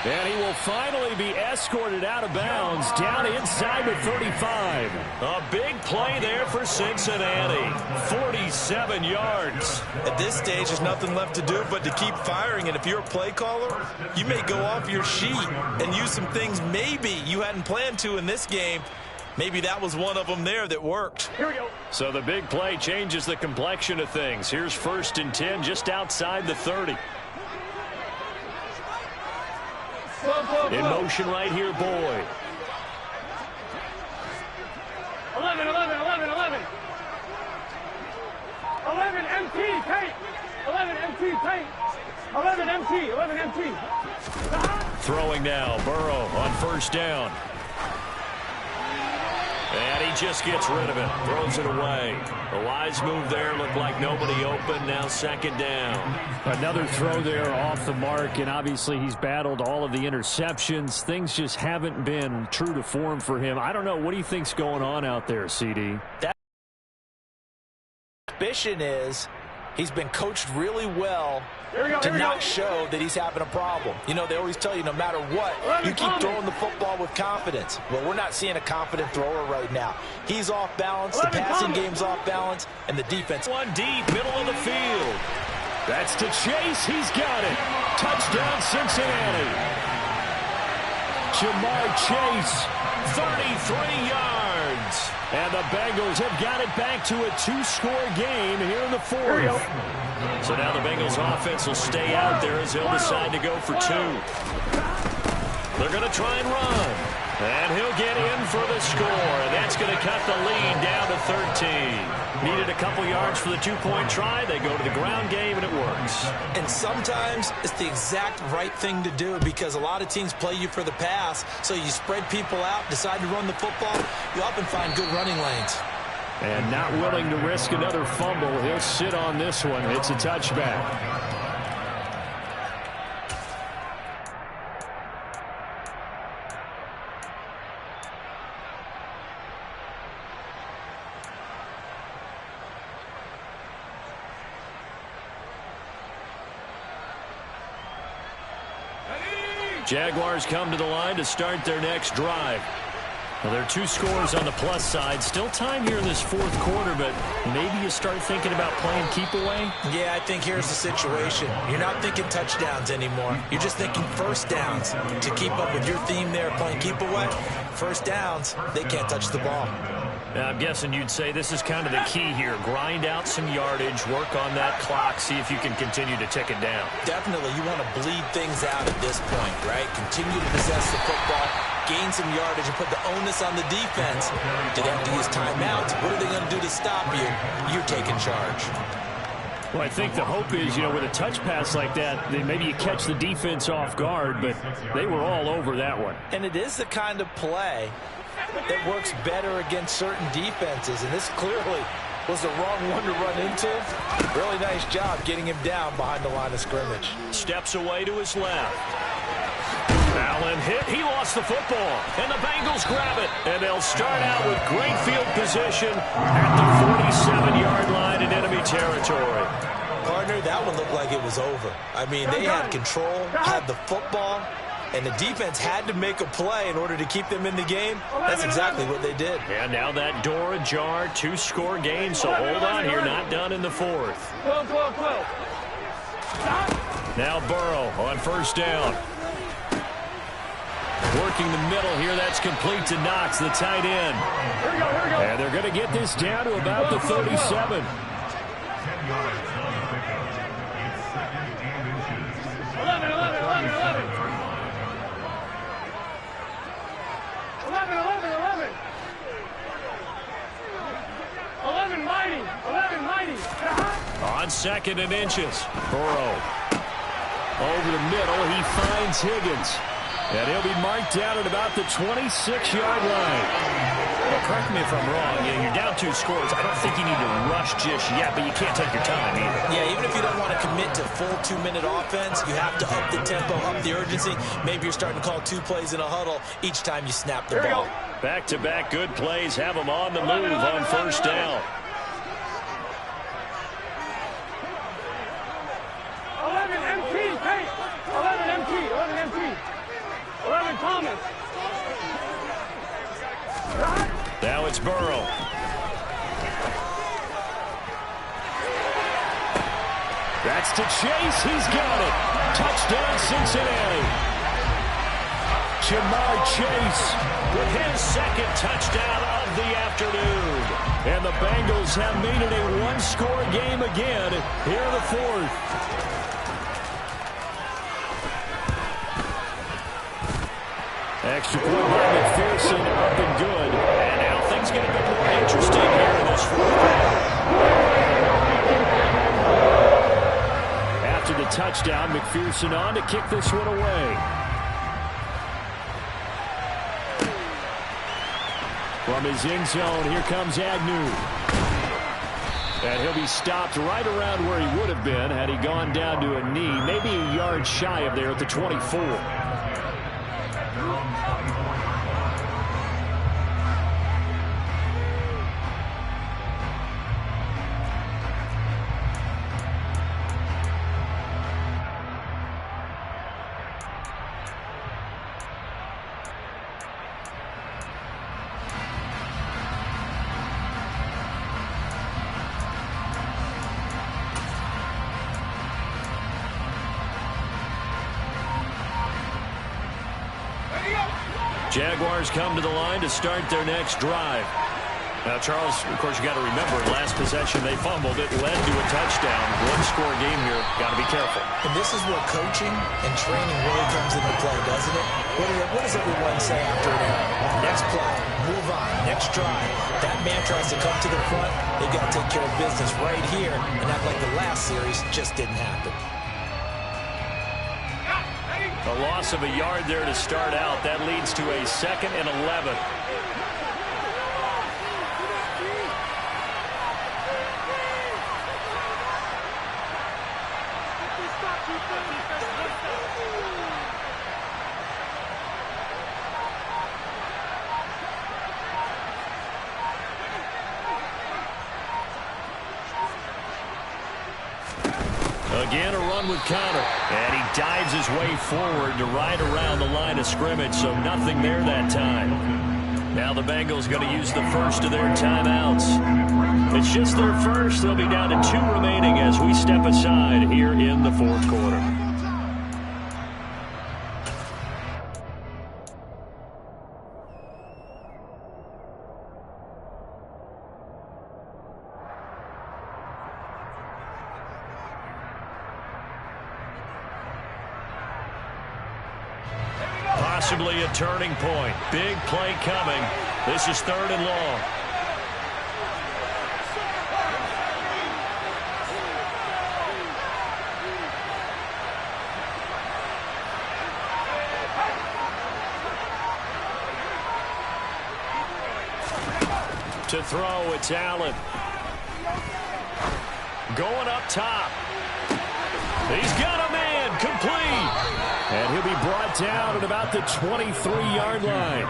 And he will finally be escorted out of bounds down inside the 35. A big play there for Cincinnati. 47 yards. At this stage, there's nothing left to do but to keep firing. And if you're a play caller, you may go off your sheet and use some things maybe you hadn't planned to in this game. Maybe that was one of them there that worked. Here we go. So the big play changes the complexion of things. Here's 1st and 10 just outside the 30. In motion right here, Boyd. 11, 11, 11, 11. 11 MT, Tate. 11 MT, Tate. 11 MT, 11 MT. Throwing now, Burrow on first down. And he just gets rid of it, throws it away. A wise move there, looked like nobody open, now second down. Another throw there off the mark, and obviously he's battled all of the interceptions. Things just haven't been true to form for him. I don't know, what do you think's going on out there, CD? That suspicion is he's been coached really well to not show that he's having a problem. You know, they always tell you no matter what, you keep throwing the football with confidence. Well, we're not seeing a confident thrower right now. He's off balance, the passing game's off balance, and the defense. One deep, middle of the field. That's to Chase. He's got it. Touchdown, Cincinnati. Jamar Chase, 33 yards. And the Bengals have got it back to a two-score game here in the fourth. So now the Bengals offense will stay out there as they'll decide to go for two. They're going to try and run. And he'll get in for the score. And that's going to cut the lead down to 13. Needed a couple yards for the two-point try. They go to the ground game, and it works. And sometimes it's the exact right thing to do because a lot of teams play you for the pass. So you spread people out, decide to run the football. You often find good running lanes. And not willing to risk another fumble. He'll sit on this one. It's a touchback. Jaguars come to the line to start their next drive. Well, there are two scores on the plus side. Still time here in this fourth quarter, but maybe you start thinking about playing keep away? Yeah, I think here's the situation. You're not thinking touchdowns anymore. You're just thinking first downs. To keep up with your theme there, playing keep away, first downs, they can't touch the ball. I'm guessing you'd say this is kind of the key here. Grind out some yardage, work on that clock, see if you can continue to tick it down. Definitely, you want to bleed things out at this point, right? Continue to possess the football, gain some yardage, and put the onus on the defense. Do they have to use timeouts? What are they going to do to stop you? You're taking charge. Well, I think the hope is, you know, with a touch pass like that, maybe you catch the defense off guard, but they were all over that one. And it is the kind of play that works better against certain defenses, and this clearly was the wrong one to run into. Really nice job getting him down behind the line of scrimmage. Steps away to his left. Allen hit. He lost the football, and the Bengals grab it. And they'll start out with great field position at the 47-yard line in enemy territory. Partner, that one looked like it was over. I mean, they had control, had the football, and the defense had to make a play in order to keep them in the game. That's exactly what they did. And now that door ajar, two-score game, so hold on here, not done in the fourth. 12, 12, 12. Now Burrow on first down. Working the middle here, that's complete to Knox, the tight end. Here we go, here we go. And they're going to get this down to about the 37. 11, 11, 11, 11. 11, 11, 11. 11 mighty, 11 mighty. On second and inches, Burrow. Over the middle, he finds Higgins. And he'll be marked down at about the 26-yard line. Well, correct me if I'm wrong. You're down two scores. I don't think you need to rush just yet, but you can't take your time either. Yeah, even if you don't want to commit to full 2-minute offense, you have to up the tempo, up the urgency. Maybe you're starting to call 2 plays in a huddle each time you snap the ball. Back-to-back good plays have them on the move on first down. 11 MT, Tate. 11 MT, 11 MT. 11 Thomas. Now it's Burrow. That's to Chase. He's got it. Touchdown, Cincinnati. Jamar Chase with his second touchdown of the afternoon. And the Bengals have made it a one-score game again here in the fourth. Extra point by McPherson, up and good. And now things get a bit more interesting here in this fourth quarter. After the touchdown, McPherson on to kick this one away. From his end zone, here comes Agnew. And he'll be stopped right around where he would have been had he gone down to a knee, maybe a yard shy of there at the 24. Jaguars come to the line to start their next drive. Now, Charles, of course, you got to remember, last possession they fumbled. It led to a touchdown. One-score game here. Got to be careful. And this is where coaching and training really comes into play, doesn't it? What does everyone say after an error? Next play, move on, next drive. That man tries to come to the front. They got to take care of business right here, and not like the last series just didn't happen. A loss of a yard there to start out. That leads to a 2nd and 11. Again, a run with Connor. And he dives his way forward to right around the line of scrimmage, so nothing there that time. Now the Bengals going to use the first of their timeouts. It's just their first. They'll be down to 2 remaining as we step aside here in the fourth quarter. Possibly a turning point. Big play coming. This is 3rd and long. To throw, it's Allen. Going up top. He's got a man, complete. And he'll be brought down at about the 23-yard line.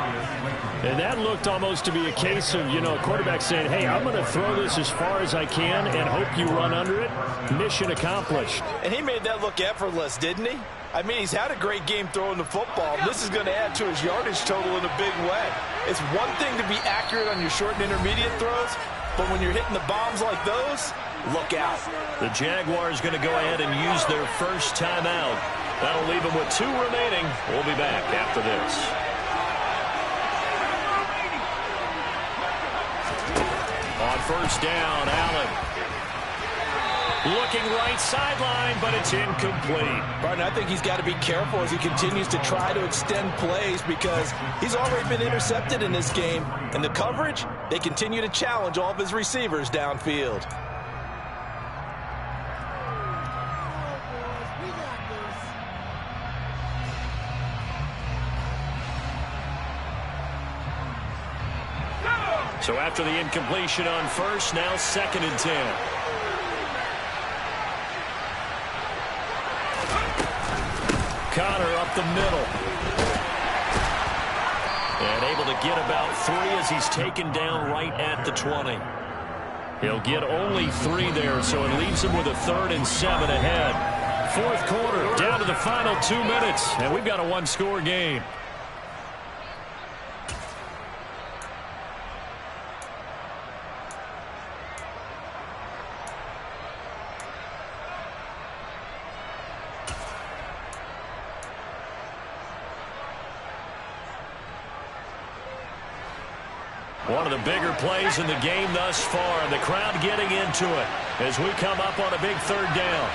And that looked almost to be a case of, a quarterback saying, hey, I'm going to throw this as far as I can and hope you run under it. Mission accomplished. And he made that look effortless, didn't he? I mean, he's had a great game throwing the football. This is going to add to his yardage total in a big way. It's one thing to be accurate on your short and intermediate throws, but when you're hitting the bombs like those, look out. The Jaguars going to go ahead and use their first timeout. That'll leave them with 2 remaining. We'll be back after this. On first down, Allen. Looking right sideline, but it's incomplete. Barton, I think he's got to be careful as he continues to try to extend plays because he's already been intercepted in this game. And the coverage, they continue to challenge all of his receivers downfield. So after the incompletion on first, now 2nd and 10. Connor up the middle. And able to get about 3 as he's taken down right at the 20. He'll get only 3 there, so it leaves him with a 3rd and 7 ahead. Fourth quarter, down to the final 2 minutes, and we've got a 1-score game. One of the bigger plays in the game thus far. The crowd getting into it as we come up on a big 3rd down.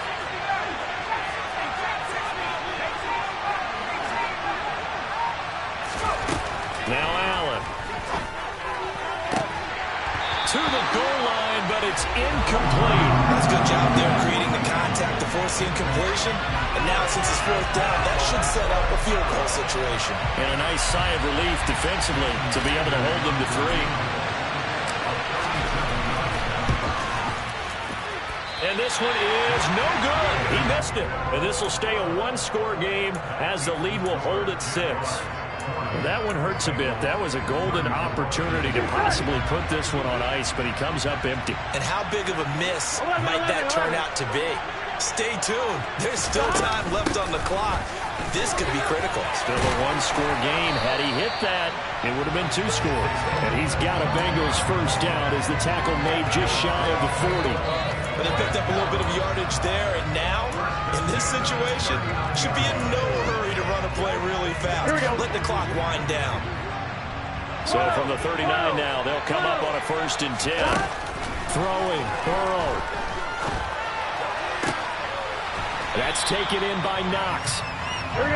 to the goal line, but it's incomplete. That's a good job there creating the contact to force the incompletion. And now since it's fourth down, that should set up a field goal situation. And a nice sigh of relief defensively to be able to hold them to 3. And this one is no good. He missed it. And this will stay a one-score game as the lead will hold at 6. That one hurts a bit. That was a golden opportunity to possibly put this one on ice, but he comes up empty. And how big of a miss might that turn out to be? Stay tuned. There's still time left on the clock. This could be critical. Still a one-score game. Had he hit that, it would have been 2 scores. And he's got a Bengals first down as the tackle made just shy of the 40. But they picked up a little bit of yardage there, and now, in this situation, should be in no hurry to run a play really fast. Let the clock wind down. So from the 39 now, they'll come up on a 1st and 10. Throwing, Burrow. That's taken in by Knox.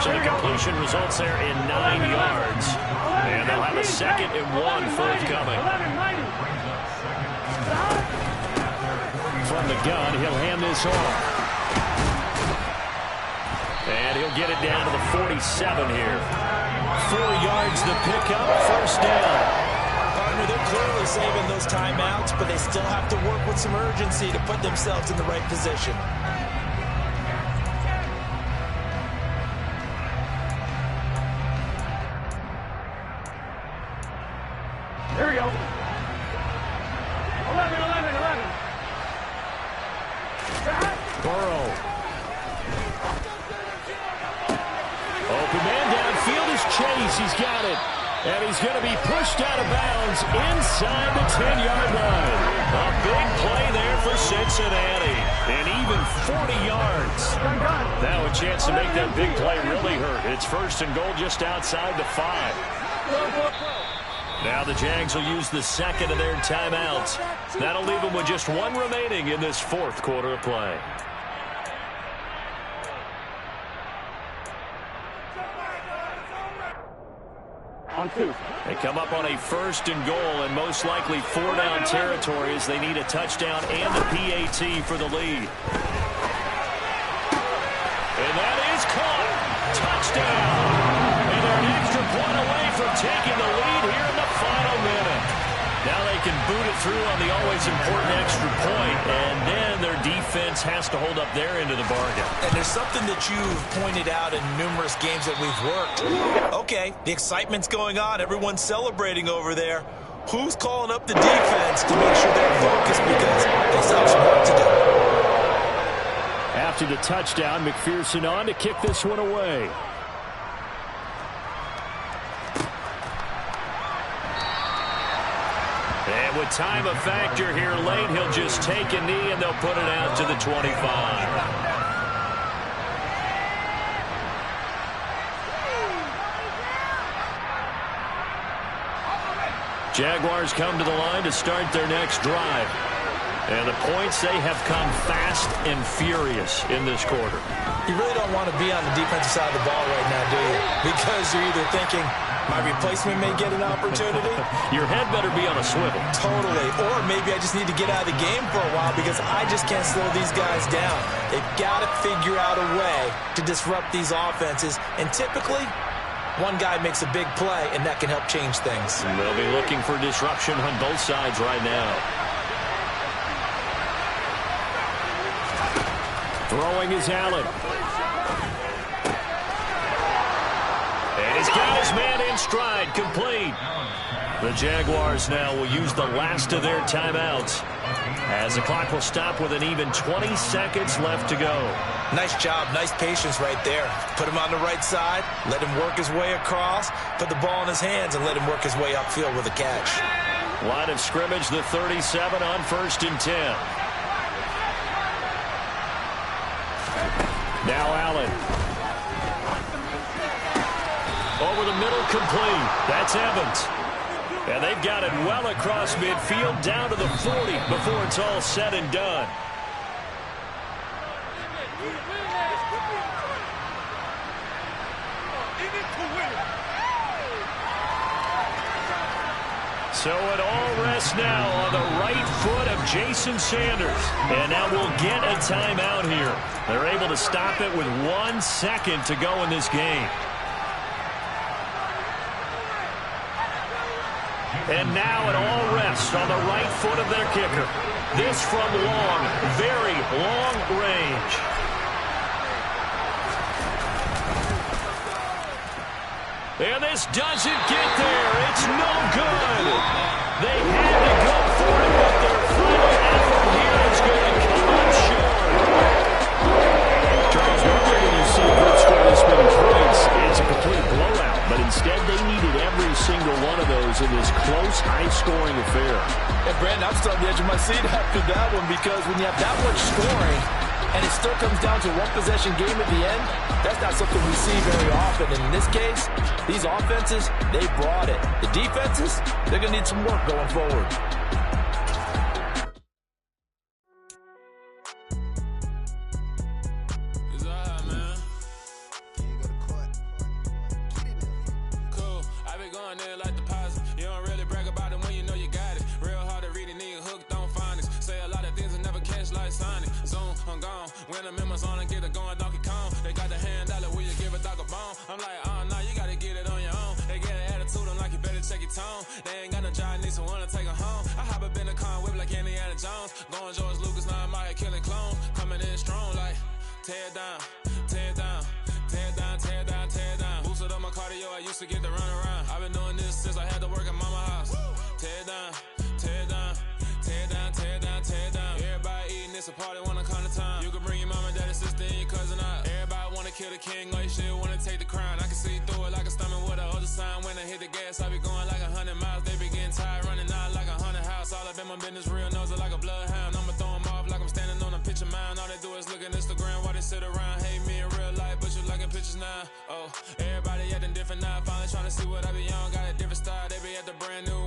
So the completion results there in 9 yards. And they'll have a 2nd and 1 forthcoming. From the gun, he'll hand this off. And he'll get it down to the 47 here. 4 yards the pickup, 1st down. Partner, they're clearly saving those timeouts, but they still have to work with some urgency to put themselves in the right position. Here we go. 11. Burrow. Open man downfield is Chase. He's got it. And he's going to be pushed out of bounds inside the 10-yard line. A big play there for Cincinnati. And even 40 yards. Now a chance to make that big play really hurt. It's 1st and goal just outside the 5. Now the Jags will use the 2nd of their timeouts. That'll leave them with just 1 remaining in this 4th quarter of play. On 2. They come up on a 1st and goal, and most likely 4-down territory as they need a touchdown and the PAT for the lead. And that is caught. Touchdown. And they're an extra point away from taking the lead here in the final minute. Now they can boot it through on the always important extra point, and then their defense has to hold up their end of the bargain. And there's something that you've pointed out in numerous games that we've worked. Okay, the excitement's going on. Everyone's celebrating over there. Who's calling up the defense to make sure they're focused because they still have some work to do? After the touchdown, McPherson on to kick this one away. And with time a factor here late, he'll just take a knee and they'll put it out to the 25. Jaguars come to the line to start their next drive. And the points, they have come fast and furious in this quarter. You really don't want to be on the defensive side of the ball right now, do you? Because you're either thinking, my replacement may get an opportunity. Your head better be on a swivel. Totally. Or maybe I just need to get out of the game for a while because I just can't slow these guys down. They've got to figure out a way to disrupt these offenses. And typically, one guy makes a big play, and that can help change things. And they'll be looking for disruption on both sides right now. Throwing is Allen. And he's got his man in stride, complete. The Jaguars now will use the last of their timeouts as the clock will stop with an even 20 seconds left to go. Nice job, nice patience right there. Put him on the right side, let him work his way across, put the ball in his hands, and let him work his way upfield with a catch. Line of scrimmage, the 37 on 1st and 10. Now Allen. Over the middle, complete. That's Evans. And they've got it well across midfield, down to the 40 before it's all said and done. So it all rests now on the right foot of Jason Sanders. And now we'll get a timeout here. They're able to stop it with 1 second to go in this game. And now it all rests on the right foot of their kicker. This from long, very long range. And this doesn't get there. It's no good. They had to go for it, but their final effort here is going to come up short. Charles, normally when you see a group score this many points, it's a complete blowout. But instead, they needed every single one of those in this close, high-scoring affair. And Brandon, I'm still on the edge of my seat after that one, because when you have that much scoring and it still comes down to a one-possession game at the end, that's not something we see very often. And in this case, these offenses, they brought it. The defenses, they're going to need some work going forward. Everybody acting different now, finally trying to see what I be on. Got a different style, they be at the brand new